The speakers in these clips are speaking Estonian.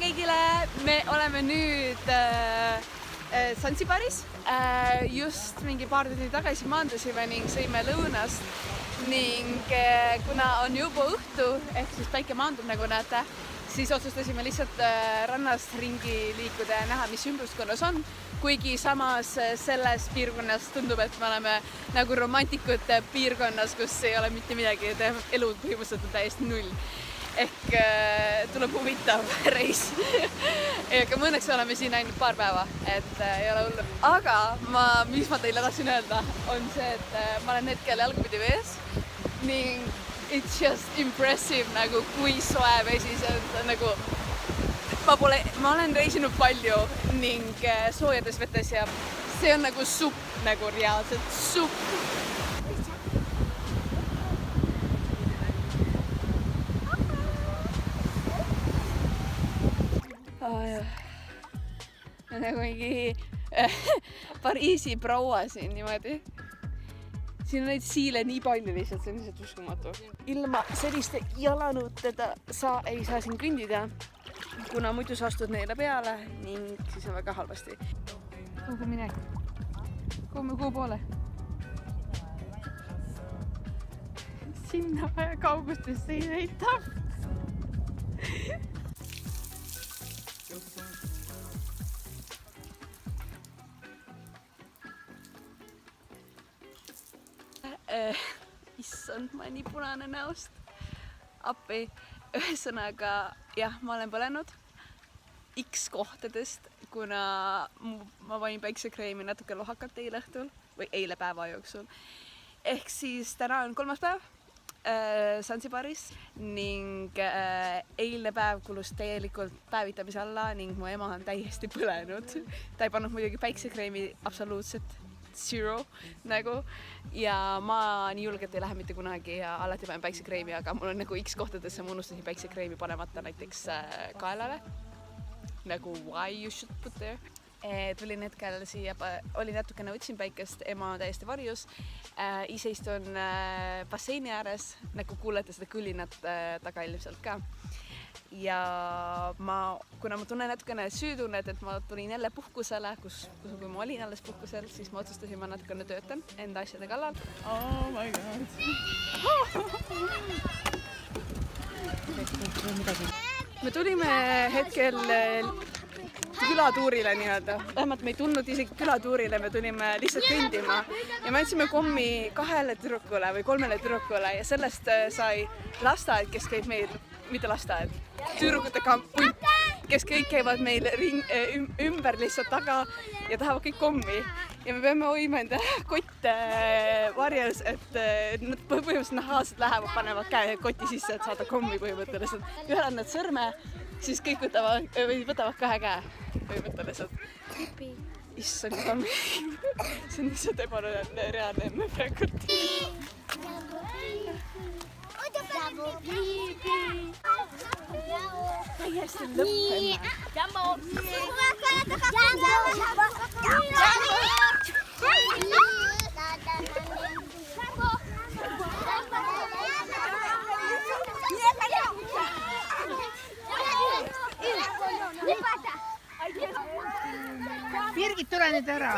kõigile, me oleme nüüd Zanzibaris. Just mingi paar tundi tagasi maandusime ning sõime lõunast ning kuna on juba õhtu, ehk siis päike maandub nagu näete, siis otsustasime lihtsalt rannast ringi liikuda ja näha, mis ümbruskonnas on. Kuigi samas selles piirkonnas tundub, et me oleme nagu romantikud piirkonnas, kus ei ole mitte midagi, elu põhimõtteliselt on täiesti null. Ehk tuleb huvitav reis. Aga õnneks oleme siin ainult paar päeva, et ei ole hullu. Aga mis ma teile tahtsin öelda, on see, et ma olen hetkel jalgapidi vees ning it's just impressive, nagu kui soe vesi see on nagu... Ma olen reisinud palju ning soojades vetes ja see on nagu supp, nagu reaalselt supp. Nagu mingi Pariisi proua siin niimoodi. Siin on neid siile nii palju lihtsalt, see on lihtsalt uskumatu. Ilma selliste jalanõudega sa ei saa siin kõndida, kuna muidu sa astud neile peale ning siis on väga halvasti. Kuhu minek? Kuhu poole? Sinna vaja kaugustesse ei leitab. Issand, ma nii punane näost. Appi. Ühesõnaga, jah, ma olen põlenud X kohtadest, kuna ma panin päiksekreemi natuke lohakalt eile õhtul või eile päeva jooksul. Ehk siis täna on 3. päev Zanzibaris ning eilne päev kulus täielikult päevitamise alla ning mu ema on täiesti põlenud. Ta ei pannud muidugi päiksekreemi absoluutselt zero nagu ja ma nii julgelt ei lähe mitte kunagi ja alati panen päiksekreemi, aga mul on nagu X kohtadesse ma unustasin päiksekreemi panemata näiteks kaelale nagu why you should put there. Tulin hetkel siia, oli natukene võtsin päikest, ema on täiesti varjus, ise istun basseini ääres, nagu kuulete seda kõlinat taga ilmselt ka. Ja kuna ma tunnen natukene süütunnet, et ma tulin jälle puhkusele, kui ma olin alles puhkusel, siis ma otsustasin, ma natukene töötan enda asjade kallal. Oh my god! Me tulime hetkel külatuurile nii-öelda. Vähemalt me ei tulnud isegi külatuurile, me tulime lihtsalt kõndima ja me andsime kommi 2 tüdrukule või 3 tüdrukule ja sellest sai lasteaed, kes käib meil, mitte lasteaed, tüdrukute kampunt, kes kõik käivad meil ümber lihtsalt taga ja tahavad kõik kommi. Ja me peame hoima enda kotte varjas, et nad põhimõtteliselt nahaalselt lähevad, panevad käe koti sisse, et saada kommi põhimõtteliselt. Ühel on nad sõrme, siis kõik võtavad 2 käe põhimõtteliselt. Issand, see on lihtsalt ebareaalne emme praegult. Täiesti lõppema. Birgit, tule nüüd ära.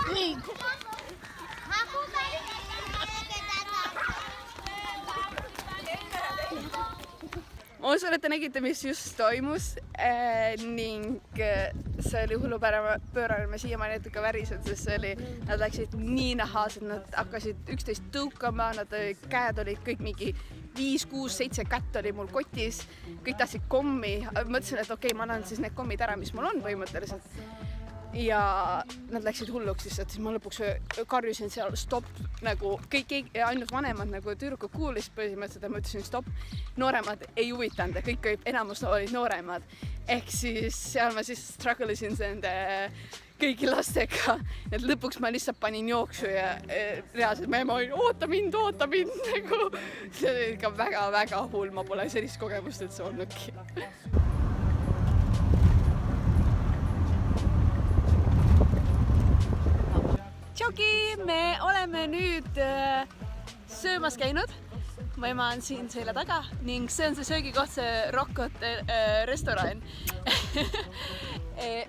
Nii. Ma usun, et te nägite, mis just toimus ning see oli hullupöörane, me siiamaani natuke värised, sest nad läksid nii nahaalsed, nad hakkasid üksteist tõukama, käed olid kõik mingi 5, 6, 7 kätt oli mul kotis, kõik tahtsid kommi, mõtlesin, et okei, ma annan siis need kommid ära, mis mul on põhimõtteliselt. Ja nad läksid hulluks lihtsalt, siis ma lõpuks karjusin seal stopp, nagu kõik ainult vanemad nagu tüdrukud kuulis põhimõtteliselt ja ma ütlesin stopp. Nooremad ei huvitanud, kõik enamus olid nooremad. Ehk siis seal ma siis struggle'isin nende kõigi lastega, et lõpuks ma lihtsalt panin jooksu ja reaalselt ma olin, oota mind, nagu see oli ikka väga hull, ma pole sellist kogemust üldse olnudki. Tšauki, me oleme nüüd söömas käinud mu ema on siin selja taga ning see on see söögikoht, see Rockot restoran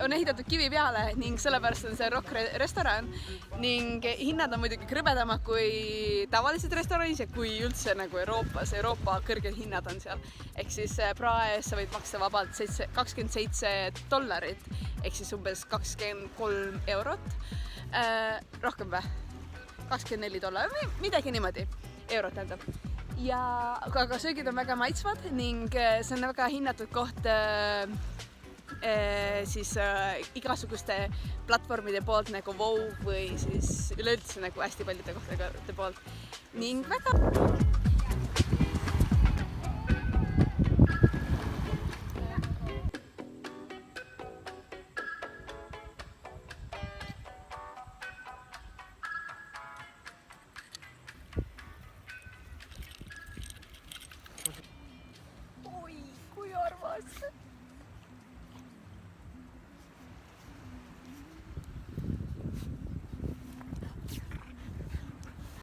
on ehitatud kivi peale ning sellepärast on see Rock restoran ning hinnad on muidugi krõbedamad kui tavaliselt restoranis ja kui üldse nagu Euroopas. Euroopa kõrged hinnad on seal. Ehk siis praes sa võid maksta vabalt $27 ehk siis umbes 23 eurot. Rohkem või? $24 või midagi niimoodi. Eurot tähendab. Ja aga söögid on väga maitsvad ning see on väga hinnatud koht siis igasuguste platvormide poolt nagu Vogue või siis üleüldse nagu hästi paljude kohtade poolt ning väga oi, kui armas!